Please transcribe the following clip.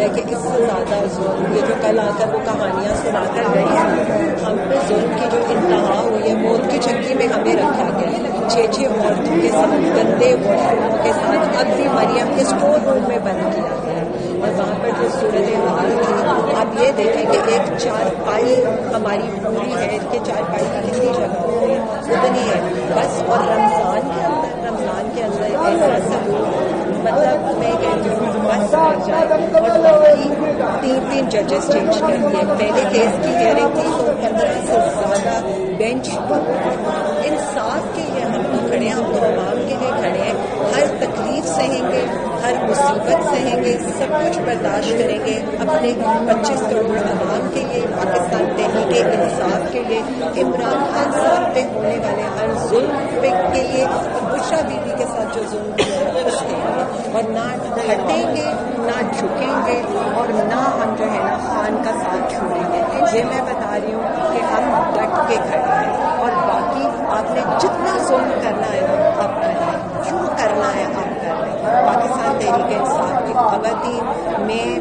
ہے کہ اس سے زیادہ ظلم، یہ جو کل آ کر وہ کہانیاں سنا کر گئی ہیں، ہم پہ ظلم کی جو انتہا ہوئی ہے، موت کی چکی میں ہمیں رکھا گیا ہے، 6 عورتوں کے ساتھ گندے واش روموں کے ساتھ، اب بھی مریم کے اسٹور روم میں بند کیا گیا ہے، اور وہاں پر جو صورتحال تھی آپ یہ دیکھیں کہ ایک چارپائی ہماری پوری ہے کہ چارپائی کی کتنی جگہ ہوتی ہے اتنی ہے بس، اور رمضان کے اندر ایسا سلوک، مطلب میں کہتی ہوں بس کر جائے، اور باقی 3 ججز چینج کر دیے، پہلے کیس کی ہیئرنگ تھی تو 15 سے زیادہ بینچ، انصاف کے لیے ہم تو کھڑے ہیں، ہم تو عوام کے لیے کھڑے ہیں، ہر تکلیف سہیں گے، ہر مصیبت سہیں گے، سب کچھ برداشت کریں گے اپنے 25 کروڑ عوام کے لیے، پاکستان تحریک انصاف کے لیے، عمران خان صاحب پہ ہونے والے ہر ظلم کے لیے، اور بشرا بی بی کے ساتھ جو ظلم کیا ہے اس کے لیے، اور نہ ہٹیں گے، نہ جھکیں گے، اور نہ ہم جو ہے نا خان کا ساتھ چھوڑیں گے، یہ میں بتا رہی ہوں کہ ہم ڈٹ کے کھڑے ہیں، اور باقی آپ نے جتنا ظلم کرنا ہے آپ کریں، جو کرنا ہے آپ کریں، پاکستان تحریک انصاف کی خواتین میں